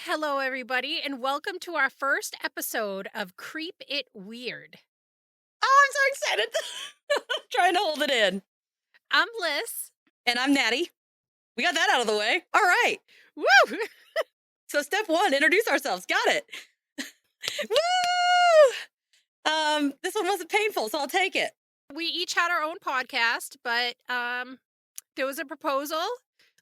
Hello, everybody, and welcome to our first episode of Creep It Weird. Oh, I'm so excited. I'm trying to hold it in. I'm Liss. And I'm Natty. We got that out of the way. All right. Woo! So step one, introduce ourselves. Got it. Woo! This one wasn't painful, so I'll take it. We each had our own podcast, but there was a proposal.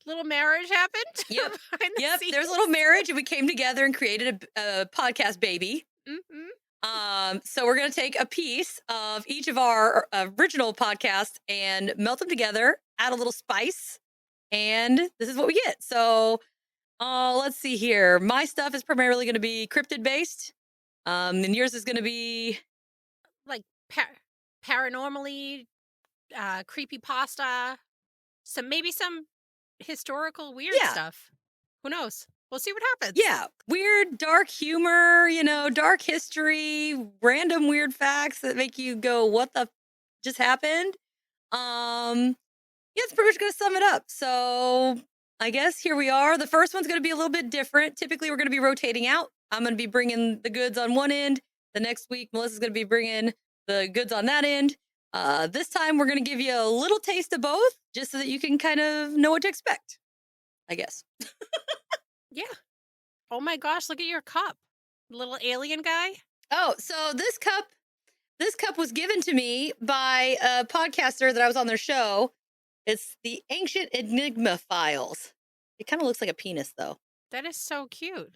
Little marriage happened. Yep. behind the Yep. scenes. There was a little marriage, and we came together and created a podcast baby. Mm-hmm. So we're going to take a piece of each of our original podcasts and melt them together, add a little spice, and this is what we get. So let's see here. My stuff is primarily going to be cryptid based. And yours is going to be Like paranormally, creepypasta, maybe some historical weird stuff. Who knows? We'll see what happens. Yeah, weird, dark humor, dark history, random weird facts that make you go, what the just happened? Yeah, it's pretty much going to sum it up. So I guess here we are. The first one's going to be a little bit different. Typically, we're going to be rotating out. I'm going to be bringing the goods on one end. The next week, Melissa's going to be bringing the goods on that end. This time, we're going to give you a little taste of both just so that you can kind of know what to expect, I guess. Yeah. Oh my gosh, look at your cup. Little alien guy. Oh, so this cup was given to me by a podcaster that I was on their show. It's the Ancient Enigma Files. It kind of looks like a penis, though. That is so cute.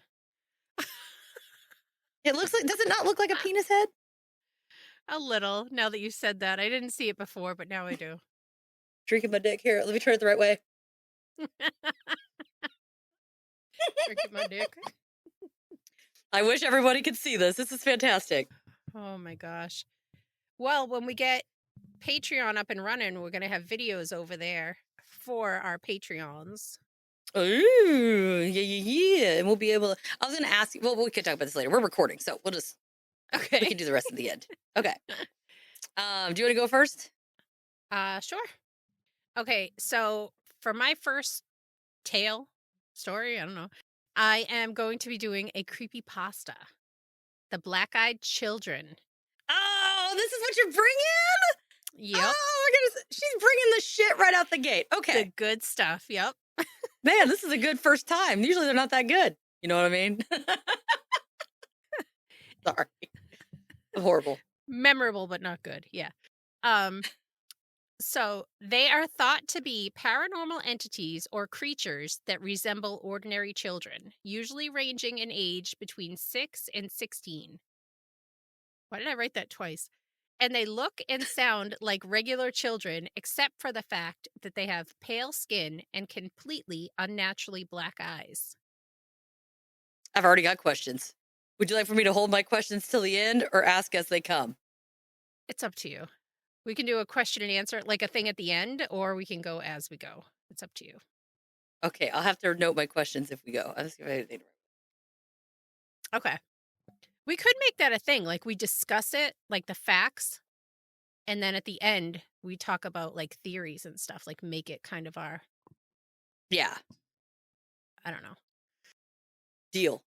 It looks like, does it not look like a penis head? A little, now that you said that. I didn't see it before, but now I do. Drinking my dick. Here, let me turn it the right way. Drinking my dick. I wish everybody could see this. This is fantastic. Oh my gosh. Well, when we get Patreon up and running, we're going to have videos over there for our Patreons. Ooh, yeah. And we'll be able to, I was going to ask you, well, we can talk about this later. We're recording, so we can do the rest at the end. Okay. Do you want to go first? Sure. Okay, so for my first story, I don't know, I am going to be doing a creepypasta. The Black-Eyed Children. Oh, this is what you're bringing? Yep. Oh my goodness. She's bringing the shit right out the gate. Okay. The good stuff. Yep. Man, this is a good first time. Usually they're not that good. You know what I mean? Sorry. Horrible. Memorable, but not good. Yeah. So they are thought to be paranormal entities or creatures that resemble ordinary children, usually ranging in age between 6 and 16. Why did I write that twice? And they look and sound like regular children, except for the fact that they have pale skin and completely unnaturally black eyes. I've already got questions. Would you like for me to hold my questions till the end or ask as they come? It's up to you. We can do a question and answer, like a thing at the end, or we can go as we go. It's up to you. Okay, I'll have to note my questions if we go. I'll just give anything. Okay. We could make that a thing. Like we discuss it, like the facts. And then at the end, we talk about like theories and stuff, like make it kind of our. Yeah. I don't know. Deal.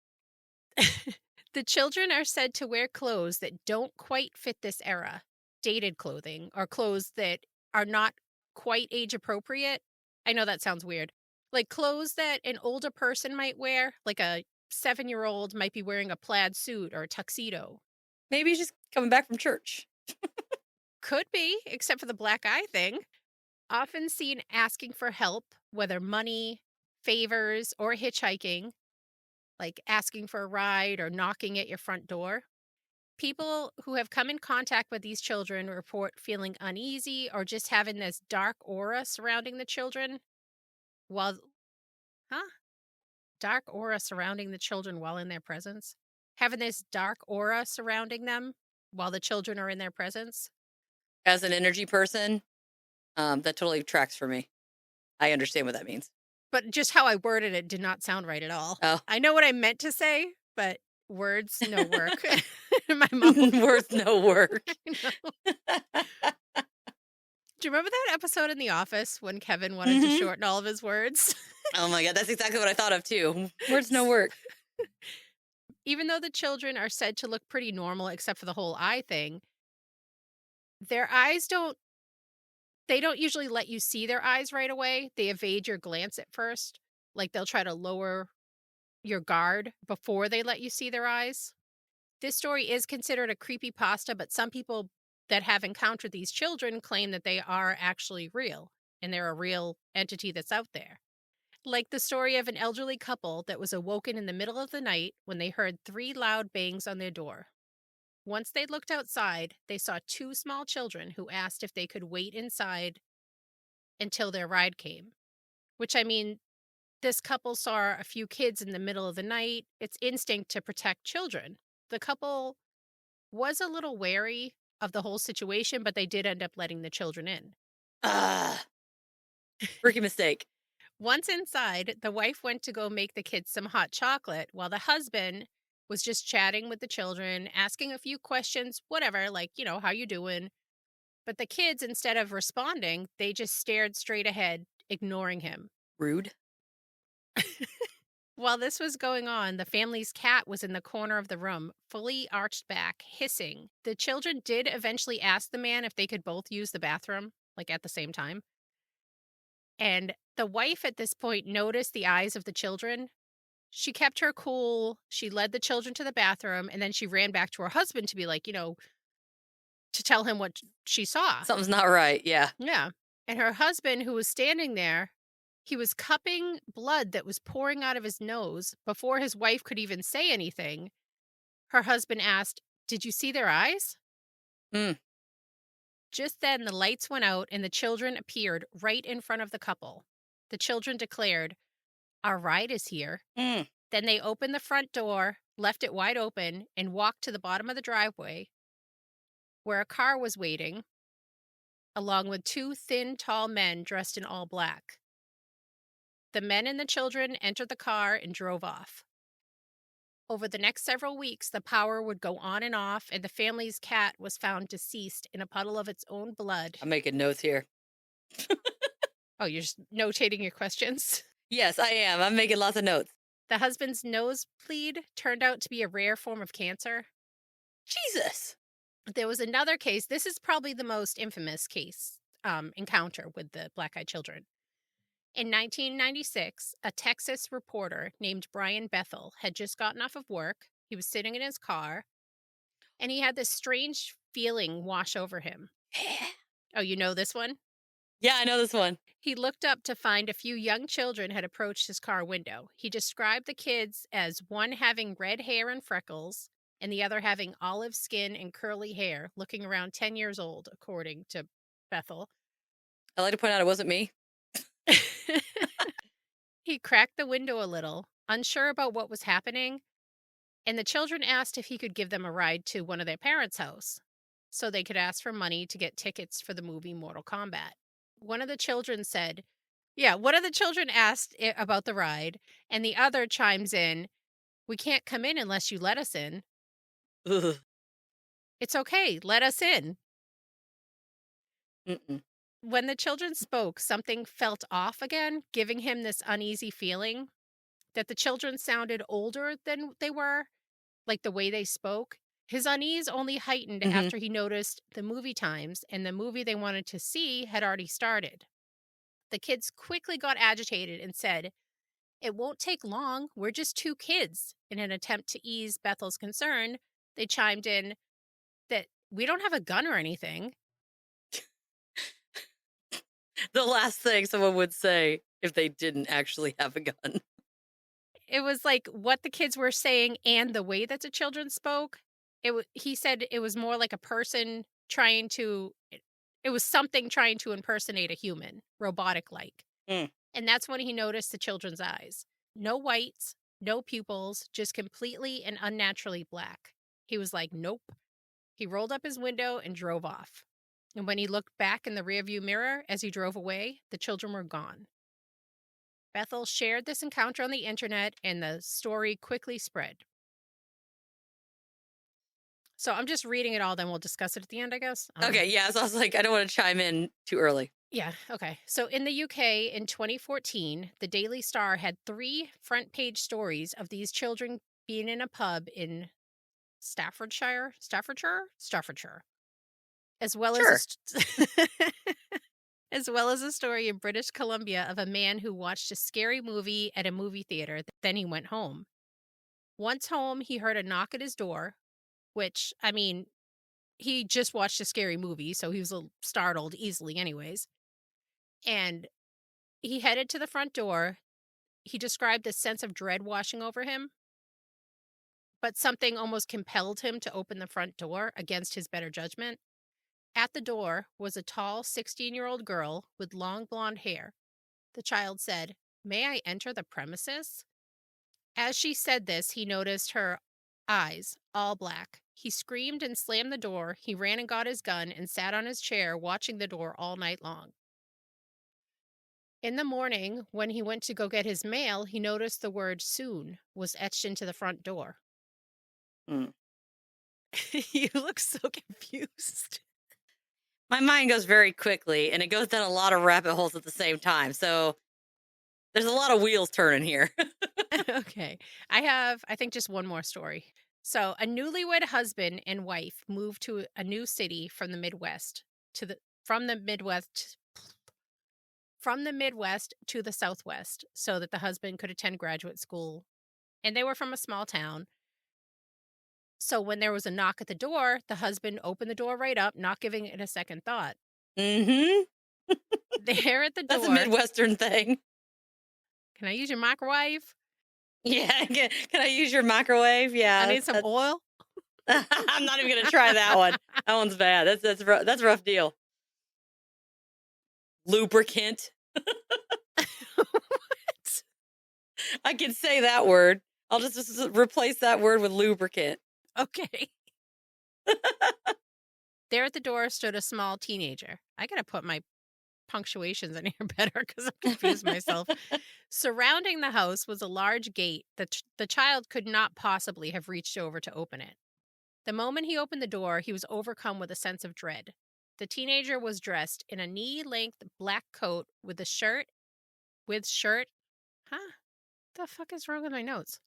The children are said to wear clothes that don't quite fit this era. Dated clothing or clothes that are not quite age appropriate. I know that sounds weird. Like clothes that an older person might wear, like a 7-year-old might be wearing a plaid suit or a tuxedo. Maybe he's just coming back from church. Could be, except for the black eye thing. Often seen asking for help, whether money, favors, or hitchhiking, like asking for a ride or knocking at your front door. People who have come in contact with these children report feeling uneasy or just having this dark aura surrounding the children dark aura surrounding the children while in their presence? Having this dark aura surrounding them while the children are in their presence? As an energy person, that totally tracks for me. I understand what that means. But just how I worded it did not sound right at all. Oh. I know what I meant to say, but words, no work. My mom. Words, no work. Do you remember that episode in The Office when Kevin wanted to shorten all of his words? Oh my God, that's exactly what I thought of too. Words, no work. Even though the children are said to look pretty normal except for the whole eye thing, their eyes don't they don't usually let you see their eyes right away. They evade your glance at first. Like they'll try to lower your guard before they let you see their eyes. This story is considered a creepy pasta, but some people that have encountered these children claim that they are actually real and they're a real entity that's out there. Like the story of an elderly couple that was awoken in the middle of the night when they heard three loud bangs on their door. Once they looked outside, they saw two small children who asked if they could wait inside until their ride came. Which, I mean, this couple saw a few kids in the middle of the night. It's instinct to protect children. The couple was a little wary of the whole situation, but they did end up letting the children in. Ah, rookie mistake. Once inside, the wife went to go make the kids some hot chocolate while the husband was just chatting with the children, asking a few questions, whatever, like, how you doing? But the kids, instead of responding, they just stared straight ahead, ignoring him. Rude. While this was going on, the family's cat was in the corner of the room, fully arched back, hissing. The children did eventually ask the man if they could both use the bathroom, like at the same time. And the wife at this point noticed the eyes of the children. She kept her cool. She led the children to the bathroom and then she ran back to her husband to be like, to tell him what she saw. Something's not right. Yeah. Yeah. And her husband, who was standing there, he was cupping blood that was pouring out of his nose before his wife could even say anything. Her husband asked, "Did you see their eyes?" Mm. Just then, the lights went out and the children appeared right in front of the couple. The children declared, "Our ride is here." Mm. Then they opened the front door, left it wide open, and walked to the bottom of the driveway where a car was waiting, along with two thin, tall men dressed in all black. The men and the children entered the car and drove off. Over the next several weeks, the power would go on and off, and the family's cat was found deceased in a puddle of its own blood. I'm making notes here. Oh, you're just notating your questions? Yes, I am. I'm making lots of notes. The husband's nosebleed turned out to be a rare form of cancer. Jesus. There was another case. This is probably the most infamous case encounter with the black eyed children. In 1996, a Texas reporter named Brian Bethel had just gotten off of work. He was sitting in his car, and he had this strange feeling wash over him. Oh, you know this one? Yeah, I know this one. He looked up to find a few young children had approached his car window. He described the kids as one having red hair and freckles, and the other having olive skin and curly hair, looking around 10 years old, according to Bethel. I like to point out it wasn't me. He cracked the window a little, unsure about what was happening, and the children asked if he could give them a ride to one of their parents' house so they could ask for money to get tickets for the movie Mortal Kombat. One of the children said, yeah, one of the children asked about the ride, and the other chimes in, "We can't come in unless you let us in." Ugh. "It's okay, let us in." Mm-mm. When the children spoke, something felt off again, giving him this uneasy feeling that the children sounded older than they were, like the way they spoke. His unease only heightened Mm-hmm. after he noticed the movie times, and the movie they wanted to see had already started. The kids quickly got agitated and said, "It won't take long. We're just two kids." In an attempt to ease Bethel's concern, they chimed in that we don't have a gun or anything. The last thing someone would say if they didn't actually have a gun. It was like what the kids were saying and the way that the children spoke. He said it was more like a person trying to it was something trying to impersonate a human, robotic like. Mm. And that's when he noticed the children's eyes. No whites, no pupils, just completely and unnaturally black. He was like, "Nope." He rolled up his window and drove off. And when he looked back in the rearview mirror as he drove away, the children were gone. Bethel shared this encounter on the internet and the story quickly spread. So I'm just reading it all, then we'll discuss it at the end, I guess. I don't know. Okay, yeah. So I was like, I don't want to chime in too early. Yeah, okay. So in the UK in 2014, the Daily Star had 3 front page stories of these children being in a pub in Staffordshire, as well as Sure. as well as a story in British Columbia of a man who watched a scary movie at a movie theater, then he went home. Once home, he heard a knock at his door, which, I mean, he just watched a scary movie, so he was a little startled easily anyways. And he headed to the front door. He described a sense of dread washing over him, but something almost compelled him to open the front door against his better judgment. At the door was a tall 16-year-old girl with long blonde hair. The child said, "May I enter the premises?" As she said this, he noticed her eyes, all black. He screamed and slammed the door. He ran and got his gun and sat on his chair watching the door all night long. In the morning, when he went to go get his mail, he noticed the word soon was etched into the front door. Mm. You look so confused. My mind goes very quickly, and it goes down a lot of rabbit holes at the same time. So there's a lot of wheels turning here. Okay. I have, I think, just one more story. So, a newlywed husband and wife moved to a new city from the Midwest to the from the Midwest from the Midwest to the Southwest so that the husband could attend graduate school. And they were from a small town. So when there was a knock at the door, the husband opened the door right up, not giving it a second thought. Hmm. There at the That's a door, Midwestern thing. "Can I use your microwave? Yeah. Can I use your microwave? I Yeah. need some That's. oil." I'm not even gonna try that one. That one's bad. That's a rough deal. Lubricant. What? I can say that word. I'll just replace that word with lubricant. Okay. There at the door stood a small teenager. I gotta put my punctuations in here better because I'm confused myself. Surrounding the house was a large gate that the child could not possibly have reached over to open it. The moment he opened the door, he was overcome with a sense of dread. The teenager was dressed in a knee-length black coat with shirt. Huh? The fuck is wrong with my notes?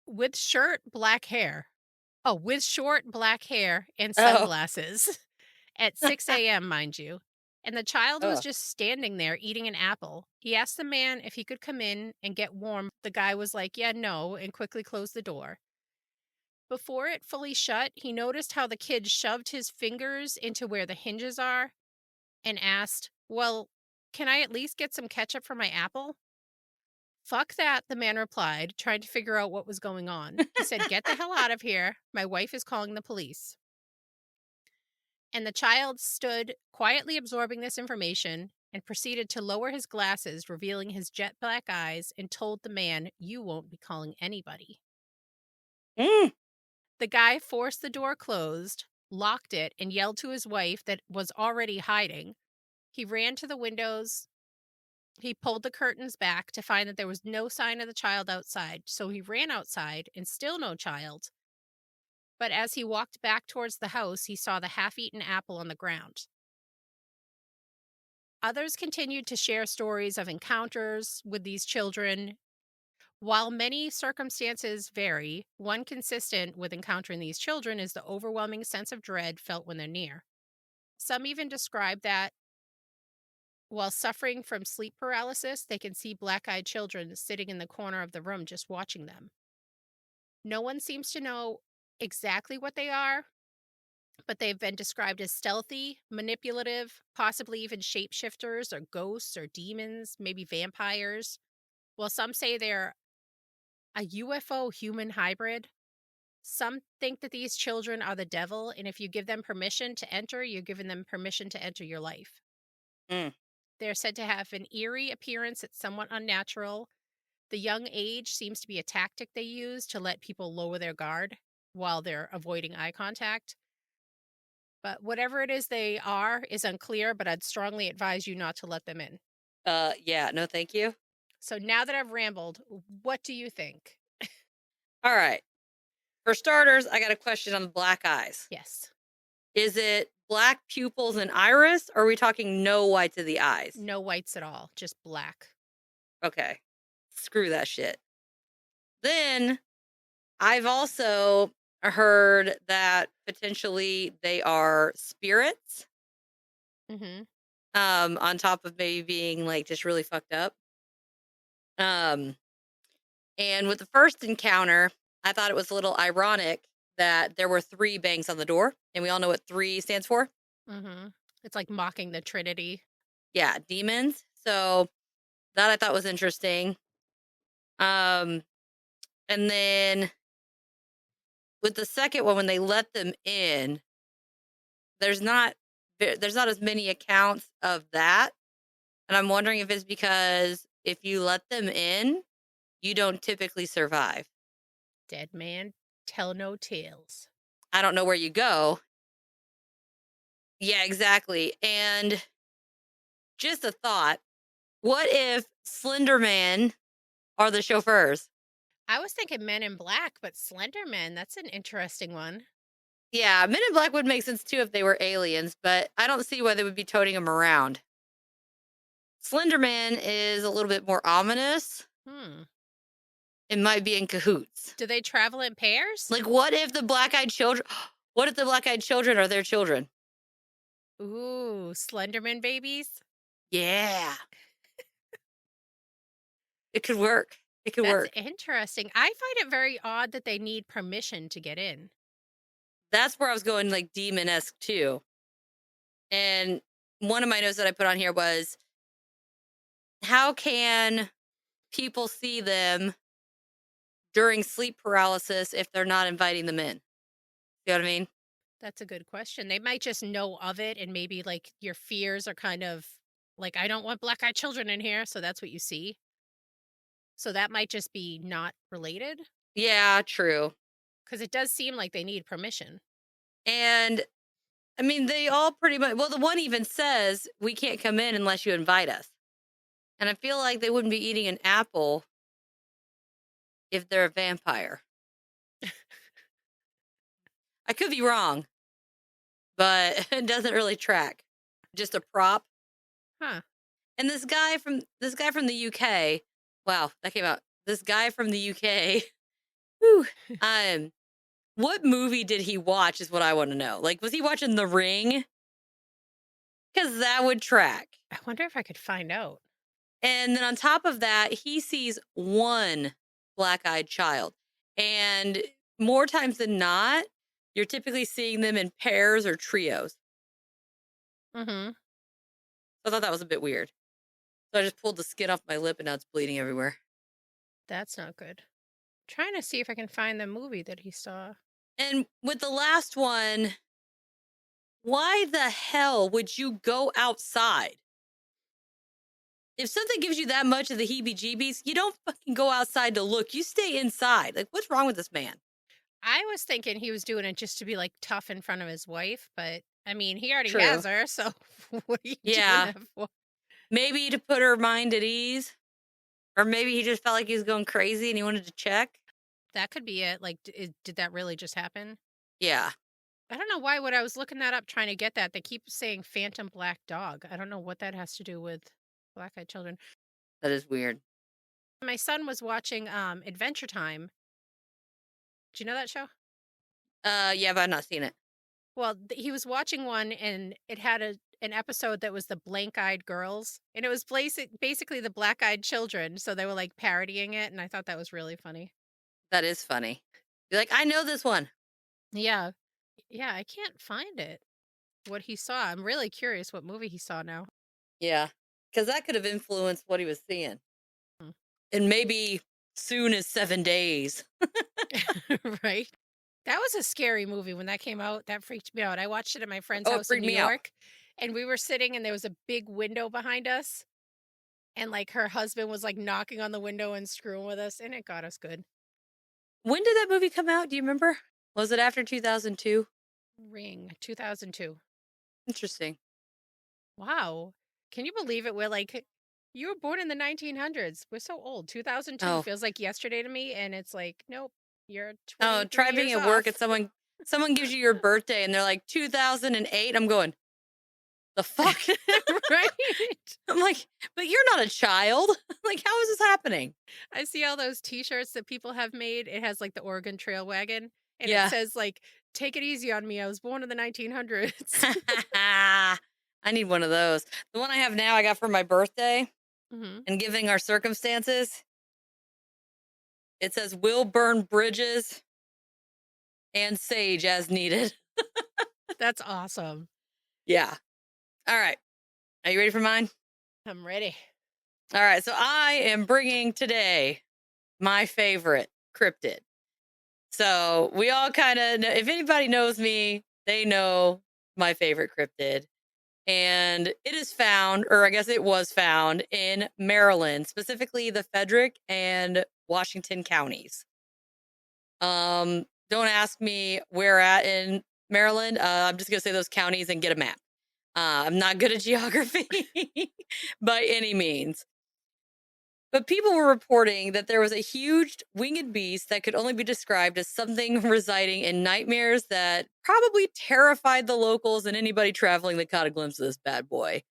With shirt, black hair. Oh, with short black hair and Oh. sunglasses at 6 a.m., mind you. And the child was Oh. just standing there eating an apple. He asked the man if he could come in and get warm. The guy was like, "Yeah, no," and quickly closed the door. Before it fully shut, he noticed how the kid shoved his fingers into where the hinges are and asked, "Well, can I at least get some ketchup for my apple?" "Fuck that," the man replied, trying to figure out what was going on. He said, "Get the hell out of here. My wife is calling the police." And the child stood quietly absorbing this information and proceeded to lower his glasses, revealing his jet black eyes, and told the man, "You won't be calling anybody." Mm. The guy forced the door closed, locked it, and yelled to his wife that was already hiding. He ran to the windows. He pulled the curtains back to find that there was no sign of the child outside. So he ran outside and still no child. But as he walked back towards the house, he saw the half eaten apple on the ground. Others continued to share stories of encounters with these children. While many circumstances vary, one consistent with encountering these children is the overwhelming sense of dread felt when they're near. Some even describe that while suffering from sleep paralysis, they can see black eyed children sitting in the corner of the room just watching them. No one seems to know exactly what they are, but they've been described as stealthy, manipulative, possibly even shapeshifters or ghosts or demons, maybe vampires. While some say they're a UFO human hybrid, some think that these children are the devil, and if you give them permission to enter, you're giving them permission to enter your life. Mm. They're said to have an eerie appearance that's somewhat unnatural. The young age seems to be a tactic they use to let people lower their guard while they're avoiding eye contact. But whatever it is they are is unclear, but I'd strongly advise you not to let them in. Yeah. No, thank you. So now that I've rambled, what do you think? All right. For starters, I got a question on the black eyes. Yes. Is it black pupils and iris, or are we talking no whites of the eyes? No whites at all, just black. Okay. Screw that shit. Then I've also heard that potentially they are spirits, Mhm. on top of maybe being like just really fucked up. Um, and with the first encounter, I thought it was a little ironic that there were three bangs on the door, and we all know what three stands for. Mhm. It's like mocking the Trinity. Yeah, demons. So that I thought was interesting. Um, and then with the second one, when they let them in, there's not there's not as many accounts of that, and I'm wondering if it's because if you let them in, you don't typically survive. Dead man tell no tales. I don't know where you go. Yeah, exactly. And just a thought, what if Slender Man are the chauffeurs? I was thinking Men in Black, but Slender Man, that's an interesting one. Yeah, Men in Black would make sense too if they were aliens, but I don't see why they would be toting them around. Slender Man is a little bit more ominous. Hmm. It might be in cahoots. Do they travel in pairs? Like, what if the black eyed children? What if the black eyed children are their children? Ooh, Slenderman babies? Yeah, it could work. It could That's work. interesting. I find it very odd that they need permission to get in. That's where I was going, like demon esque too. And one of my notes that I put on here was, how can people see them during sleep paralysis if they're not inviting them in? You know what I mean? That's a good question. They might just know of it and maybe like your fears are kind of like, I don't want black eyed children in here. So that's what you see. So that might just be not related Yeah, true. because it does seem like they need permission. And I mean, they all pretty much, well, the one even says, we can't come in unless you invite us. And I feel like they wouldn't be eating an apple if they're a vampire. I could be wrong, but it doesn't really track. Just a prop. Huh. And this guy from the UK, wow, that came out. This guy from the UK, whew, um, what movie did he watch is what I want to know. Like, was he watching The Ring? Because that would track. I wonder if I could find out. And then on top of that, he sees one black-eyed child. And more times than not, you're typically seeing them in pairs or trios. Mm-hmm. I thought that was a bit weird. So I just pulled the skin off my lip and now it's bleeding everywhere. That's not good. Trying to see if I can find the movie that he saw. And with the last one, why the hell would you go outside? If something gives you that much of the heebie jeebies, you don't fucking go outside to look. You stay inside. Like, what's wrong with this man? I was thinking he was doing it just to be like tough in front of his wife, but I mean, he already True. has her, so what are you doing Yeah. that for? Maybe to put her mind at ease. Or maybe he just felt like he was going crazy and he wanted to check. That could be it. Like, did that really just happen? Yeah. I don't know why. When I was looking that up, trying to get that, they keep saying "phantom black dog." I don't know what that has to do with black-eyed children. That is weird. My son was watching Adventure Time. Do you know that show? Yeah, but I've not seen it. Well, he was watching one, and it had an episode that was the blank-eyed girls, and it was basically the black-eyed children. So they were like parodying it, and I thought that was really funny. That is funny. You're like, I know this one. Yeah, yeah. I can't find it. What he saw. I'm really curious what movie he saw now. Yeah. Because that could have influenced what he was seeing. Hmm. And maybe soon as 7 days. Right? That was a scary movie when that came out. That freaked me out. I watched it at my friend's Oh, it house in freaked New me out. York, and we were sitting, and there was a big window behind us, and like her husband was like knocking on the window and screwing with us, and it got us good. When did that movie come out? Do you remember? Was it after 2002? Ring 2002. Interesting. Wow. Can you believe it? We're like, you were born in the 1900s. We're so old. 2002 Oh, feels like yesterday to me, and it's like, nope, you're oh, 23 try being years at work off. and someone Someone gives you your birthday and they're like 2008. I'm going, the fuck? Right? I'm like, but you're not a child. Like, how is this happening? I see all those T-shirts that people have made. It has, like, the Oregon Trail wagon, and it Yeah. says, like, "Take it easy on me, I was born in the 1900s." I need one of those. The one I have now, I got for my birthday, Mhm. and given our circumstances, it says, will burn bridges and sage as needed. That's awesome. Yeah. All right. Are you ready for mine? I'm ready. All right. So I am bringing today my favorite cryptid. So we all kind of know, if anybody knows me, they know my favorite cryptid. And it is found, or I guess it was found in Maryland, specifically the Frederick and Washington counties. Don't ask me where at in Maryland. I'm just gonna say those counties and get a map. I'm not good at geography by any means. But people were reporting that there was a huge winged beast that could only be described as something residing in nightmares that probably terrified the locals and anybody traveling that caught a glimpse of this bad boy.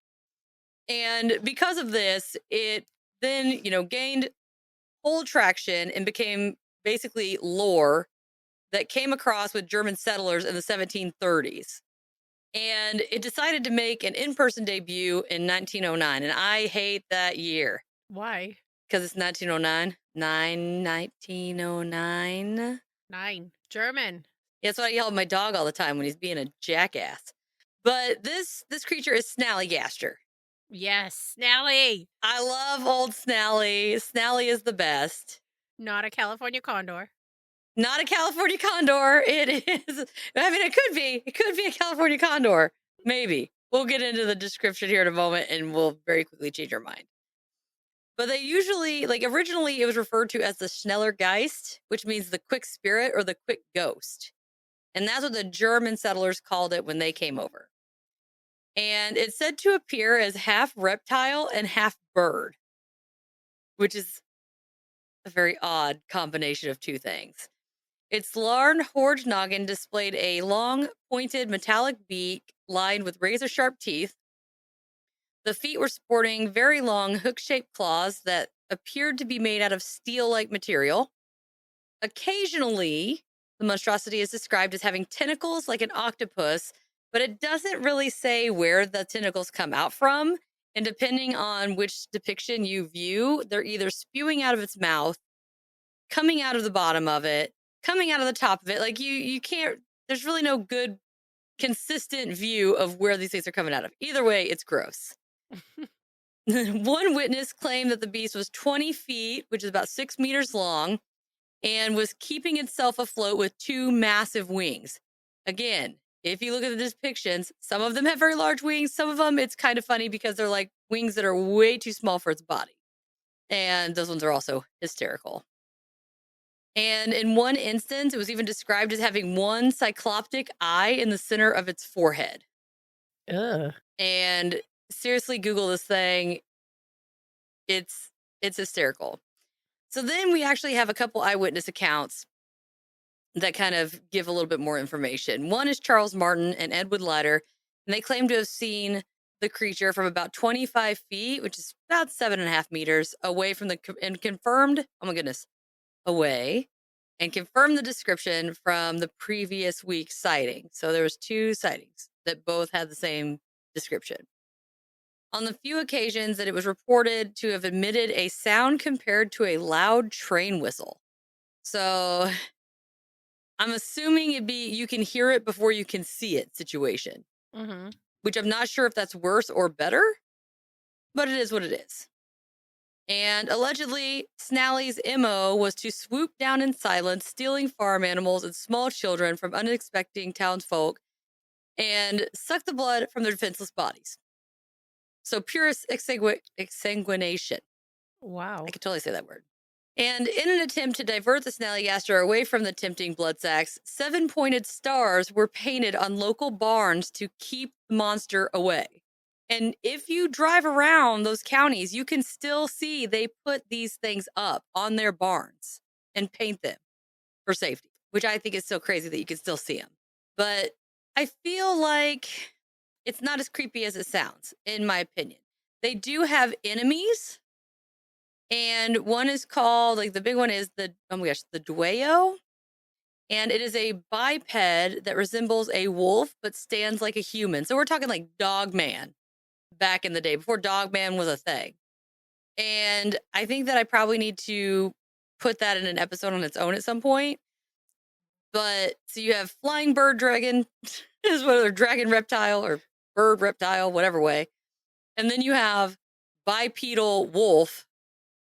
And because of this, it then, gained full traction and became basically lore that came across with German settlers in the 1730s. And it decided to make an in person debut in 1909. And I hate that year Why? because it's 1909. 1909. 9. German. Yeah, that's what I yell at my dog all the time when he's being a jackass. But this creature is Snallygaster. Yes, Snally. I love old Snally. Snally is the best. Not a California condor. Not a California condor. It is. I mean, it could be. It could be a California condor. Maybe. We'll get into the description here in a moment and we'll very quickly change our mind. But they usually, like originally, it was referred to as the Schnellergeist, which means the quick spirit or the quick ghost. And that's what the German settlers called it when they came over. And it's said to appear as half reptile and half bird, which is a very odd combination of two things. Its large noggin displayed a long, pointed metallic beak lined with razor sharp teeth. The feet were sporting very long, hook shaped claws that appeared to be made out of steel like material. Occasionally, the monstrosity is described as having tentacles like an octopus, but it doesn't really say where the tentacles come out from. And depending on which depiction you view, they're either spewing out of its mouth, coming out of the bottom of it, coming out of the top of it. Like you can't, there's really no good consistent view of where these things are coming out of. Either way, it's gross. One witness claimed that the beast was 20 feet, which is about 6 meters long, and was keeping itself afloat with two massive wings. Again, if you look at the depictions, some of them have very large wings. Some of them, it's kind of funny because they're like wings that are way too small for its body. And those ones are also hysterical. And in one instance, it was even described as having one cycloptic eye in the center of its forehead. Ugh. And seriously, Google this thing. It's it's hysterical. So then we actually have a couple eyewitness accounts that kind of give a little bit more information. One is Charles Martin and Edward Leiter, and they claim to have seen the creature from about 25 feet, which is about 7.5 meters away from and confirmed, oh my goodness, away and confirmed the description from the previous week's sighting. So there was two sightings that both had the same description. On the few occasions that it was reported to have emitted a sound compared to a loud train whistle. So I'm assuming it'd be you can hear it before you can see it situation, Mhm. which I'm not sure if that's worse or better, but it is what it is. And allegedly, Snally's MO was to swoop down in silence, stealing farm animals and small children from unsuspecting townsfolk and suck the blood from their defenseless bodies. So pure exsanguination. I Wow. could totally say that word. And in an attempt to divert the Snallygaster away from the tempting blood sacks, 7-pointed stars were painted on local barns to keep the monster away. And if you drive around those counties, you can still see they put these things up on their barns and paint them for safety. which I think is so crazy that you can still see them. But I feel like it's not as creepy as it sounds, in my opinion. They do have enemies, and one is called, like, the big one is oh my gosh, the Dueo. And it is a biped that resembles a wolf but stands like a human. So we're talking like Dog Man back in the day, before Dog Man was a thing. And I think that I probably need to put that in an episode on its own at some point. But so you have flying bird dragon, is whether dragon reptile or bird reptile, whatever way. And then you have bipedal wolf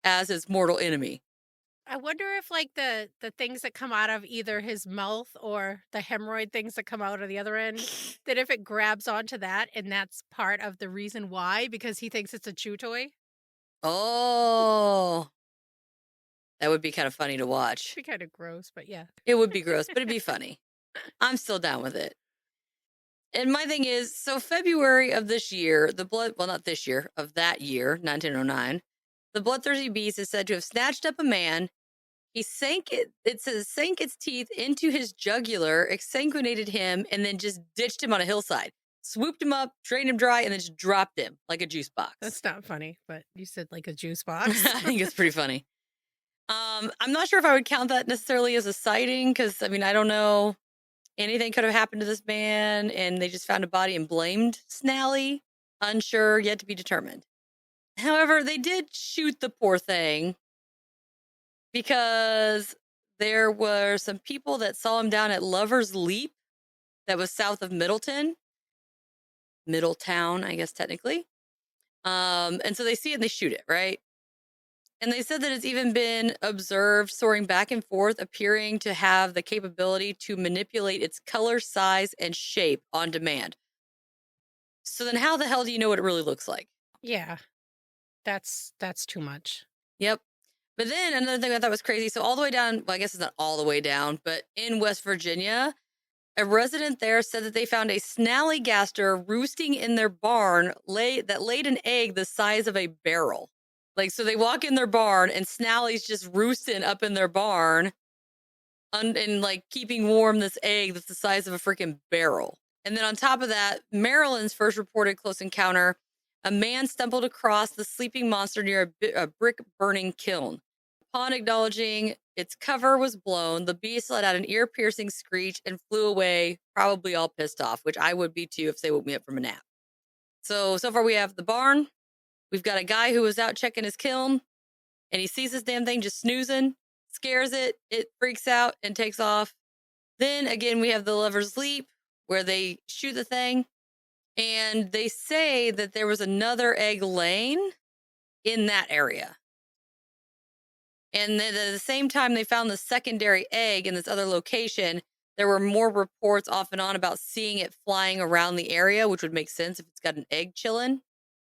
as its mortal enemy. I wonder if like the things that come out of either his mouth or the hemorrhoid things that come out of the other end, that if it grabs onto that and that's part of the reason why, because he thinks it's a chew toy. Oh, that would be kind of funny to watch. Be kind of gross, but yeah. It would be gross, but it'd be funny. I'm still down with it. And my thing is, so February of this year, well, not this year, of that year, 1909, the bloodthirsty beast is said to have snatched up a man. He sank its teeth into his jugular, exsanguinated him, and then just ditched him on a hillside. Swooped him up, drained him dry, and then just dropped him like a juice box. That's not funny, but you said like a juice box. I think it's pretty funny. I'm not sure if I would count that necessarily as a sighting, because I mean, I don't know. Anything could have happened to this man, and they just found a body and blamed Snally. Unsure, yet to be determined. However, they did shoot the poor thing because there were some people that saw him down at Lover's Leap, that was south of Middletown, I guess technically. And so they see it and they shoot it, right? And they said that it's even been observed soaring back and forth, appearing to have the capability to manipulate its color, size, and shape on demand. So then how the hell do you know what it really looks like? Yeah. That's too much. Yep. But then another thing I thought was crazy. So all the way down, well, I guess it's not all the way down, but in West Virginia, a resident there said that they found a Snallygaster roosting in their barn that laid an egg the size of a barrel. Like, so they walk in their barn and Snally's just roosting up in their barn and like keeping warm this egg that's the size of a freaking barrel. And then on top of that, Maryland's first reported close encounter, a man stumbled across the sleeping monster near a brick burning kiln. Upon acknowledging its cover was blown, the beast let out an ear-piercing screech and flew away, probably all pissed off, which I would be too if they woke me up from a nap. So far we have the barn. We've got a guy who was out checking his kiln, and he sees this damn thing just snoozing, scares it freaks out, and takes off. Then again, we have the Lover's Leap, where they shoot the thing, and they say that there was another egg laying in that area. And then at the same time they found the secondary egg in this other location, there were more reports off and on about seeing it flying around the area, which would make sense if it's got an egg chilling.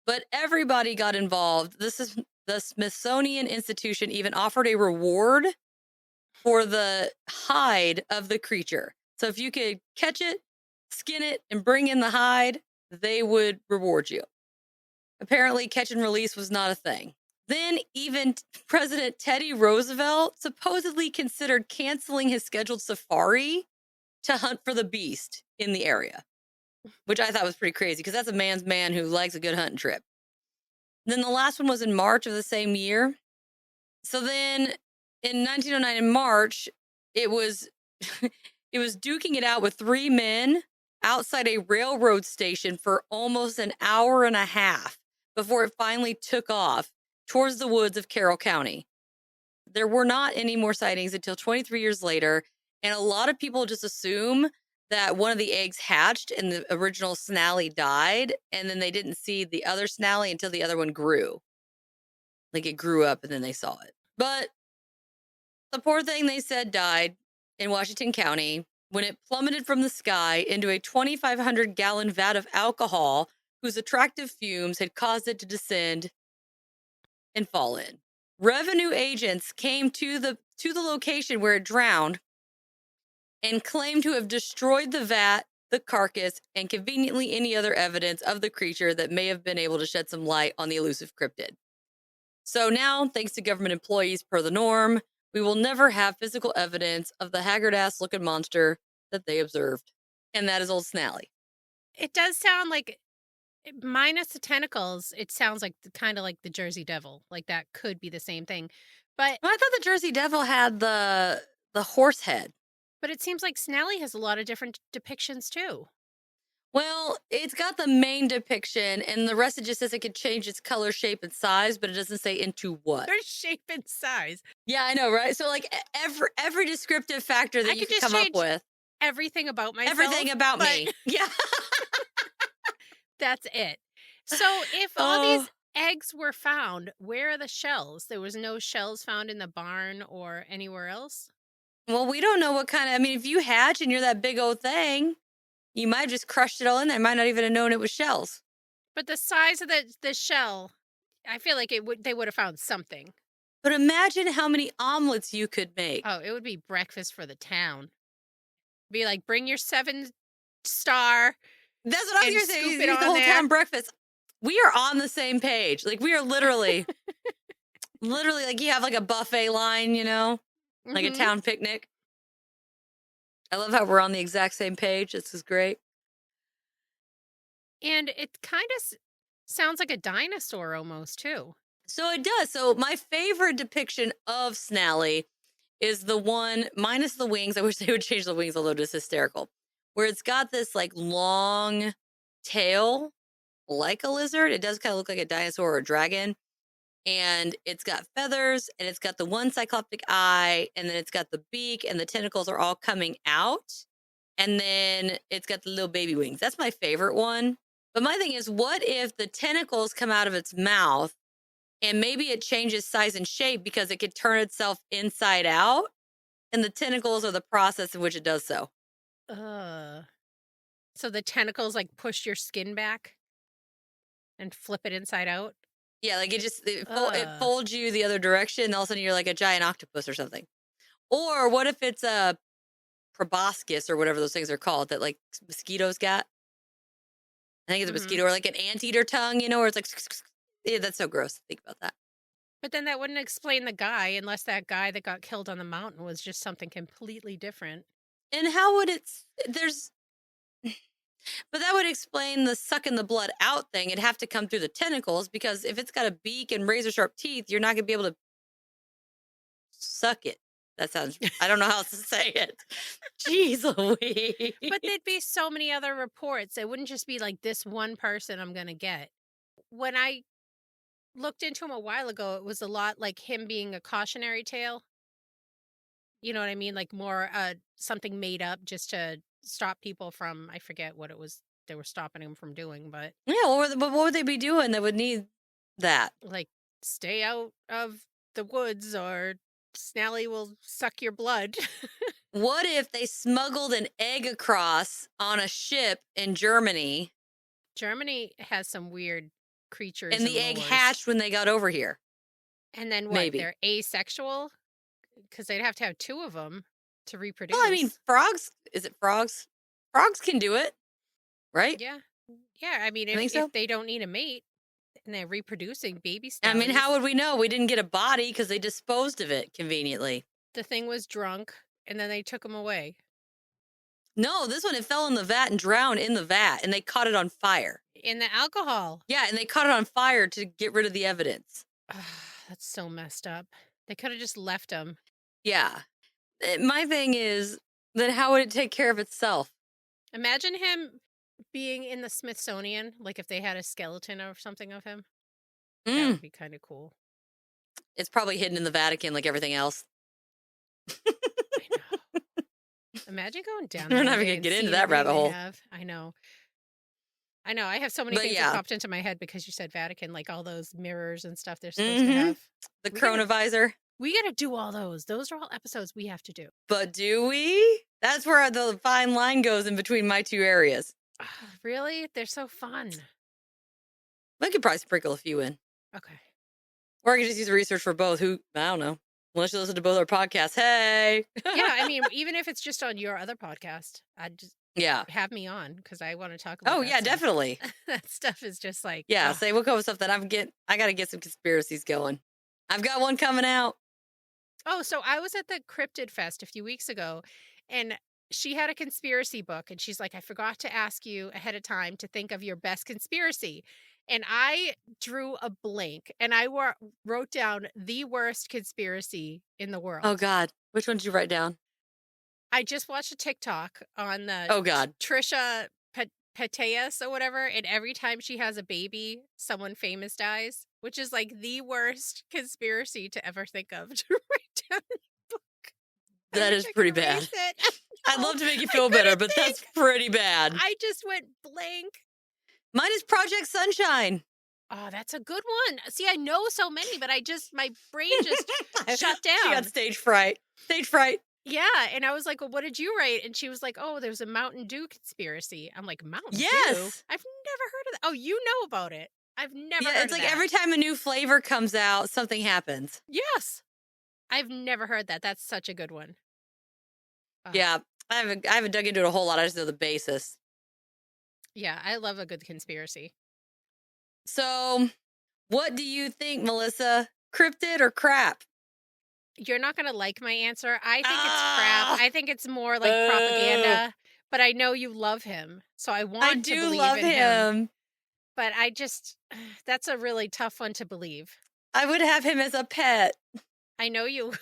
But everybody got involved. The Smithsonian Institution even offered a reward for the hide of the creature. So if you could catch it, skin it, and bring in the hide, they would reward you. Apparently, catch and release was not a thing. Then even President Teddy Roosevelt supposedly considered canceling his scheduled safari to hunt for the beast in the area, which I thought was pretty crazy because that's a man's man who likes a good hunting trip. And then the last one was in March of the same year. So then in 1909 in March, it was it was duking it out with 3 men outside a railroad station for almost an hour and a half before it finally took off towards the woods of Carroll County. There were not any more sightings until 23 years later, and a lot of people just assume that one of the eggs hatched and the original Snally died, and then they didn't see the other Snally until the other one grew. Like it grew up and then they saw it. But the poor thing, they said, died in Washington County when it plummeted from the sky into a 2,500-gallon vat of alcohol whose attractive fumes had caused it to descend and fall in. Revenue agents came to the location where it drowned and claimed to have destroyed the vat, the carcass, and conveniently any other evidence of the creature that may have been able to shed some light on the elusive cryptid. So now, thanks to government employees per the norm, we will never have physical evidence of the haggard-ass looking monster that they observed. And that is old Snally. It does sound like minus the tentacles, it sounds like kind of like the Jersey Devil. Like that could be the same thing. But Well, I thought the Jersey Devil had the horse head. but it seems like Snally has a lot of different depictions too. Well, it's got the main depiction, and the rest it just says it could change its color, shape, and size, but it doesn't say into what. Their shape and size. Yeah, I know, right? So, like, every descriptive factor I that you could could just come up change with, everything about myself. everything about but me. Yeah. That's it. So if all Oh, these eggs were found, where are the shells? There was no shells found in the barn or anywhere else? well, we don't know what kind of. I mean, if you hatch and you're that big old thing, you might have just crushed it all in there. Might not even have known it was shells. But the size of the shell, I feel like they would have found something. But imagine how many omelets you could make. Oh, it would be breakfast for the town. Be like, bring your 7-star That's what I was and going to say. scoop Eat it the on whole there. town breakfast. We are on the same page. Like, we are literally, literally, like, you have like a buffet line, like a Mhm. town picnic. I love how we're on the exact same page. This is great. And it kind of sounds like a dinosaur almost too. So it does. So my favorite depiction of Snally is the one minus the wings. I wish they would change the wings, although it's hysterical. Where it's got this like long tail, like a lizard. It does kind of look like a dinosaur or a dragon. And it's got feathers, and it's got the one cyclopic eye, and then it's got the beak, and the tentacles are all coming out. And then it's got the little baby wings. That's my favorite one. But my thing is, what if the tentacles come out of its mouth and maybe it changes size and shape because it could turn itself inside out? And the tentacles are the process in which it does so. Uh, so the tentacles like push your skin back and flip it inside out. Yeah, like it Uh, folds you the other direction, and all of a sudden you're like a giant octopus or something. Or what if it's a proboscis or whatever those things are called that like mosquitoes got? I think it's a mhm. mosquito or like an anteater tongue, where it's like, yeah, that's so gross to think about that. But then that wouldn't explain the guy unless that guy that got killed on the mountain was just something completely different. And how would there's, but that would explain the sucking the blood out thing. It'd have to come through the tentacles because if it's got a beak and razor sharp teeth, you're not going to be able to suck it. That sounds, I don't know how else to say it. Jeez Louise. But there'd be so many other reports. It wouldn't just be like this one person I'm going to get. When I looked into him a while ago, it was a lot like him being a cautionary tale. You know what I mean? Like more something made up just to stop people from, I forget what it was they were stopping him from doing, but Yeah, but what would they be doing that would need that? like stay out of the woods or Snally will suck your blood. What if they smuggled an egg across on a ship in Germany Germany has some weird creatures and and the egg lures. hatched when they got over here? And then what? Maybe. They're asexual because they'd have to have two of them to Well, I mean, reproduce. frogs, is it frogs? Frogs can do it, right? Yeah. Yeah, I mean I think if so. they don't need a mate and they're reproducing baby I mean, how snallies. would we know? We didn't get a body because they disposed of it conveniently. The thing was drunk and then they took him away. No, this one, it fell in the vat and drowned in the vat, and they caught it on fire. In the alcohol. Yeah, and they caught it on fire to get rid of the evidence. That's so messed up. They could have just left him. Yeah. My thing is, then how would it take care of itself? Imagine him being in the Smithsonian, like if they had a skeleton or something of him. That Mm, would be kind of cool. it's probably hidden in the Vatican like everything else. I know. Imagine going down We're there not one even day going and to get into seeing that everything rabbit they hole. have. I know. I know. I have so many But things that yeah. popped into my head because you said Vatican, like all those mirrors and stuff they're supposed to Hmm. have. The We gotta, coronavisor. we gotta do all those. Those are all episodes we have to do. But do we? That's where the fine line goes in between my two areas. Really? They're so fun. I could probably sprinkle a few in. Okay. Or I could just use research for both. Who, I don't know. Unless you listen to both our podcasts. Hey. Yeah, I mean, even if it's just on your other podcast, I'd just Yeah. have me on because I want to talk about Oh, that yeah, stuff. definitely. That stuff is just like, Yeah. ugh. Say, we'll go with stuff that I got to get some conspiracies going. I've got one coming out. Oh, so I was at the Cryptid Fest a few weeks ago, and she had a conspiracy book, and she's like, "I forgot to ask you ahead of time to think of your best conspiracy." And I drew a blank, and wrote down the worst conspiracy in the Oh world. God. Which one did you write down? I just watched a TikTok on the Oh God. Trisha Paytas or whatever, and every time she has a baby, someone famous dies, which is like the worst conspiracy to ever think of to write down in a book. I That wish is I could pretty erase bad. it. I'd No, love to make you I feel better, couldn't but that's think. pretty bad. I just went blank. Mine is Project Sunshine. Oh, that's a good one. See, I know so many, but my brain just shut She got down. stage fright. Stage fright. Yeah, and I was like, "Well, what did you write?" And she was like, "Oh, there's a Mountain Dew conspiracy." I'm like, "Mountain Dew? Yes. I've never heard of that." "Oh, you know about it." "I've never Yeah, heard it's of like that." every time a new flavor comes out, something happens. Yes. I've never heard that. That's such a good one. Oh, Yeah. I haven't dug into it a whole lot. I just know the basis. yeah, I love a good conspiracy. So, what do you think, Melissa? Cryptid or crap? You're not gonna like my answer. I think it's crap. Ah, I think it's more like boo. propaganda, but I know you love him, so I I want to do believe love in him, him. but I just that's a really tough one to believe. I would have him as a pet. I know you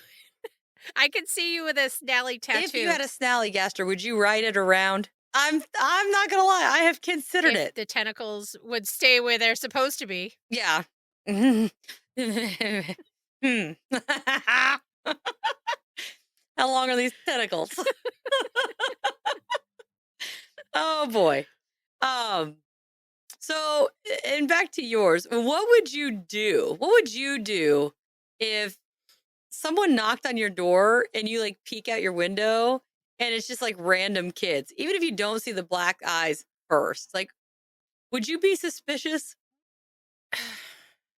I can see you with a Snally If you tattoo had a Snallygaster, would you ride it around? I'm not gonna lie, I have considered if it. the tentacles would stay where they're supposed to be. Yeah. Hmm. How long are these tentacles? Oh boy. Um, so and back to yours. What would you do? What would you do if someone knocked on your door and you like peek out your window and it's just like random kids? Even if you don't see the black eyes first, like would you be suspicious?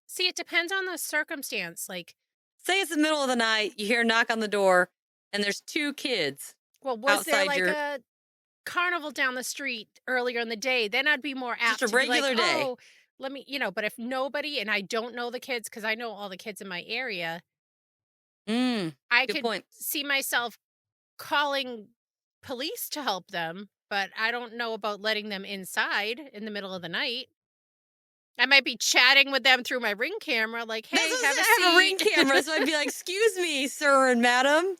See, it depends on the circumstance, like, Say it's the middle of the night, you hear a knock on the door, and there's two kids well, was there outside like your a carnival down the street earlier in the day? Then I'd be more just a apt to be like, regular day. "Oh, let me," but if nobody and I don't know the kids because I know all the kids in my area, Mm, I good could point. see myself calling police to help them, but I don't know about letting them inside in the middle of the night. I might be chatting with them through my Ring camera like, That's "Hey, what I'm have saying. a I have a Ring seat. camera, so I'd be like, "Excuse me, sir and madam,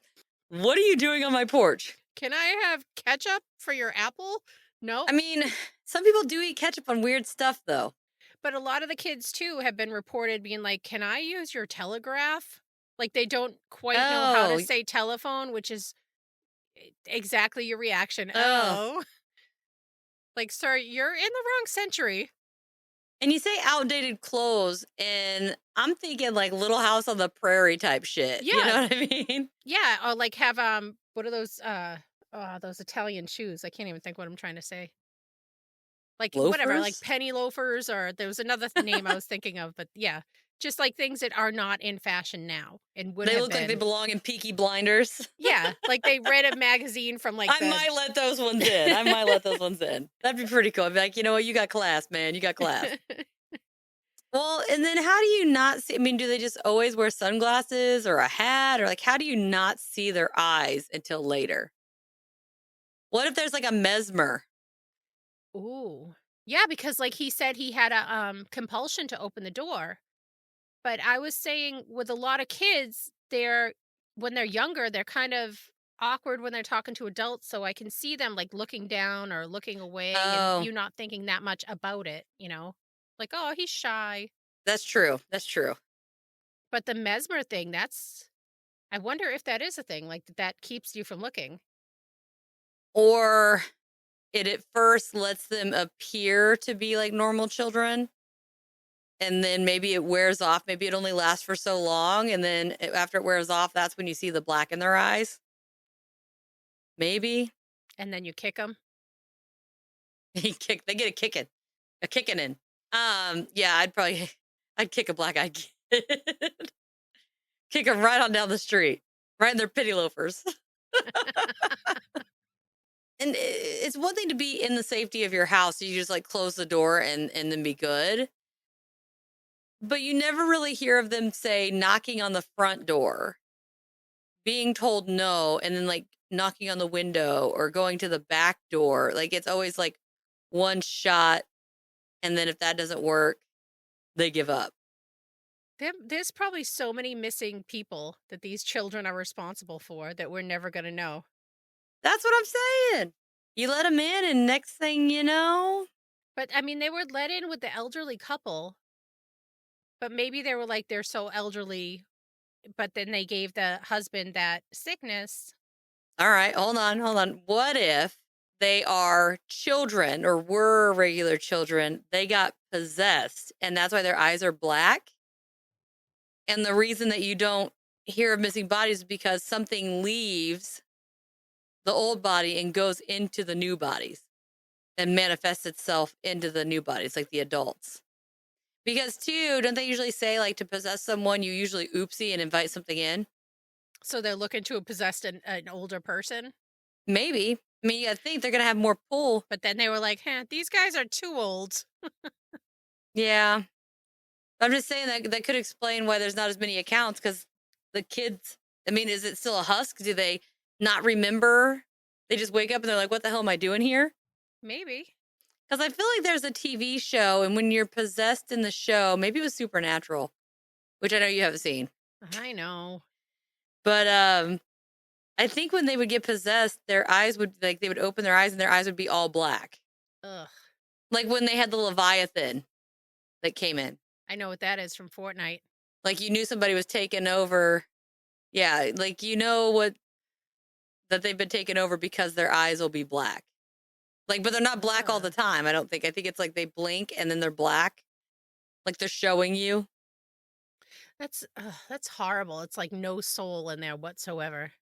what are you doing on my porch?" Can I have ketchup for your apple?" I "No." mean, some people do eat ketchup on weird stuff, though. But a lot of the kids too have been reported being like, "Can I use your telegraph?" Like they don't quite know how to Oh, say telephone, which is exactly your reaction. oh. "Oh." Like, "Sir, you're in the wrong century." And you say outdated clothes, and I'm thinking like Little House on the Prairie type shit. You Yeah, know what I mean? yeah, or like have what are those Italian shoes? I can't even think what I'm trying to say. Like whatever, like Loafers? penny loafers, or there was another name I was thinking of, but yeah, just like things that are not in fashion now and would They have look like they been. belong in Peaky Blinders. Yeah, like they read a magazine from like I the might let those ones in. I might let those ones in. That'd be pretty cool. I'd be like, you know what? You got class, man. You got class. Well, and then how do you not see? I mean, do they just always wear sunglasses or a hat? Or like, how do you not see their eyes until later? What if there's like a mesmer? Ooh. Yeah, because like he said he had a compulsion to open the door. But I was saying with a lot of kids, they're when they're younger, they're kind of awkward when they're talking to adults, so I can see them like looking down or looking away and Oh, you not thinking that much about it. Like, "Oh, he's shy." that's true. That's true. But the mesmer thing, that's I wonder if that is a thing like that keeps you from looking. Or it at first lets them appear to be like normal children. And then maybe it wears off. Maybe it only lasts for so long. And then after it wears off, that's when you see the black in their eyes. Maybe. And then you kick them. They get a kicking in. Yeah, I'd kick a black eyed kid. Kick them right on down the street, right in their pity loafers. And it's one thing to be in the safety of your house. So you just like close the door and then be good. But you never really hear of them say knocking on the front door. being told no and then like knocking on the window or going to the back door. Like it's always like one shot. And then if that doesn't work, they give up. There's probably so many missing people that these children are responsible for that we're never gonna know. That's what I'm saying. You let them in, and next thing you know, But, I mean, they were let in with the elderly couple, but maybe they were like, they're so elderly, but then they gave the husband that sickness. all right, hold on, hold on. What if they are children or were regular children? They got possessed, and that's why their eyes are black. And the reason that you don't hear of missing bodies is because something leaves the old body and goes into the new bodies and manifests itself into the new bodies, like the adults. Because too, don't they usually say like to possess someone, you usually oopsie and invite something in? So they're looking to possess an older person, Maybe. I mean, I think they're gonna have more pull. but then they were like, "Huh, these guys are too old." Yeah. I'm just saying that that could explain why there's not as many accounts because the kids, I mean, is it still a husk? Do they not remember? They just wake up and they're like, what the hell am I doing here? Maybe. Because I feel like there's a TV show, and when you're possessed in the show, maybe it was Supernatural, which I know you haven't seen. I know. But I think when they would get possessed, their eyes would like they would open their eyes and their eyes would be all black. Ugh. Like when they had the Leviathan that came in. I know what that is from Fortnite. Like you knew somebody was taken over. Yeah, like you know what that they've been taken over because their eyes will be black. Like, but they're not black all Ugh. the time, I don't think. I think it's like they blink and then they're black. Like they're showing you. That's horrible. It's like no soul in there whatsoever.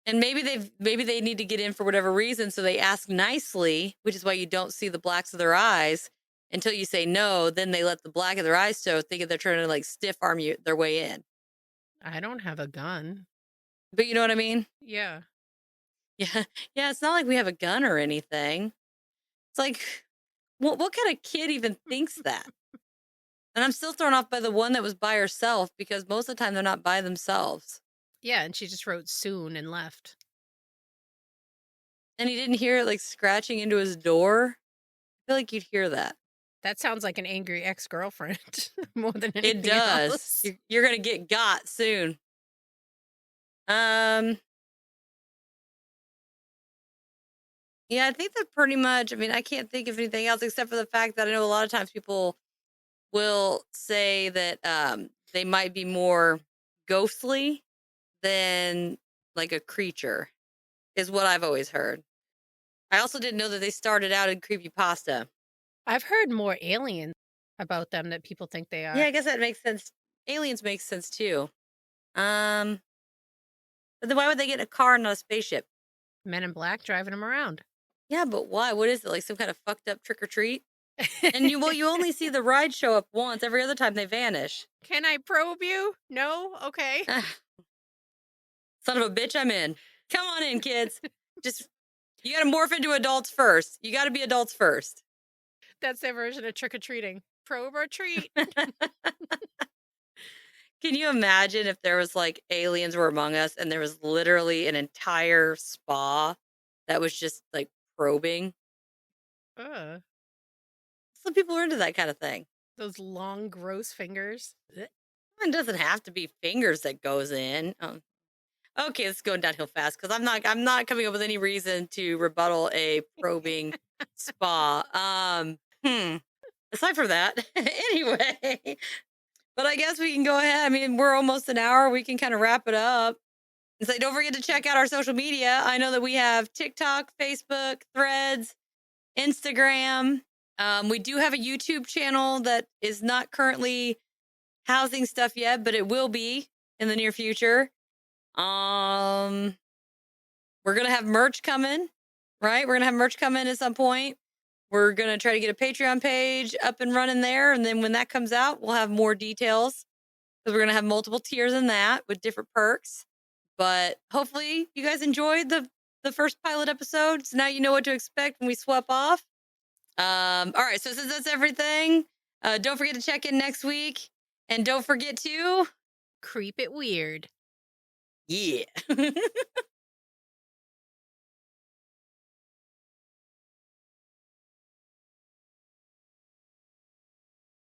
And maybe they need to get in for whatever reason, so they ask nicely, which is why you don't see the blacks of their eyes until you say no. Then they let the black of their eyes show, thinking they're trying to like stiff arm you their way in. I don't have a gun. But you know what I mean? Yeah. Yeah, yeah. It's not like we have a gun or anything. It's like, what kind of kid even thinks that? And I'm still thrown off by the one that was by herself because most of the time they're not by themselves. Yeah, and she just wrote soon and left. And he didn't hear it like scratching into his door. I feel like you'd hear that. That sounds like an angry ex-girlfriend more than It anything does. else. You're gonna get got soon. Um, yeah, I think that pretty much. I mean, I can't think of anything else except for the fact that I know a lot of times people will say that they might be more ghostly than like a creature, is what I've always heard. I also didn't know that they started out in creepypasta. I've heard more aliens about them that people think they Yeah, are. I guess that makes sense. Aliens make sense too. Um, but then why would they get in a car and not a spaceship? Men in black driving them around. Yeah, but why? What is it? Like some kind of fucked up trick or treat? And you only see the ride show up once. Every other time they vanish. Can I probe you? No? Okay. Ah, son of a bitch, I'm in. Come on in, kids. Just you got to morph into adults first. You got to be adults first. That's their version of trick-or-treating. Probe or treat. Can you imagine if there was like aliens were among us and there was literally an entire spa that was just like probing? Ugh. Some people are into that kind of thing. Those long, gross fingers. Ugh. It doesn't have to be fingers that goes in. Okay, it's going downhill fast because I'm not coming up with any reason to rebuttal a probing spa. Aside from that, anyway. But I guess we can go ahead. I mean, we're almost an hour. We can kind of wrap it up. And say, don't forget to check out our social media. I know that we have TikTok, Facebook, Threads, Instagram. We do have a YouTube channel that is not currently housing stuff yet, but it will be in the near future. We're gonna have merch coming, right? We're gonna have merch coming at some point. We're gonna try to get a Patreon page up and running there, and then when that comes out, we'll have more details because we're gonna have multiple tiers in that with different perks. But hopefully, you guys enjoyed the first pilot episode. So now you know what to expect when we swap off. All right. So since that's everything, don't forget to check in next week, and don't forget to Creep it weird. Yeah.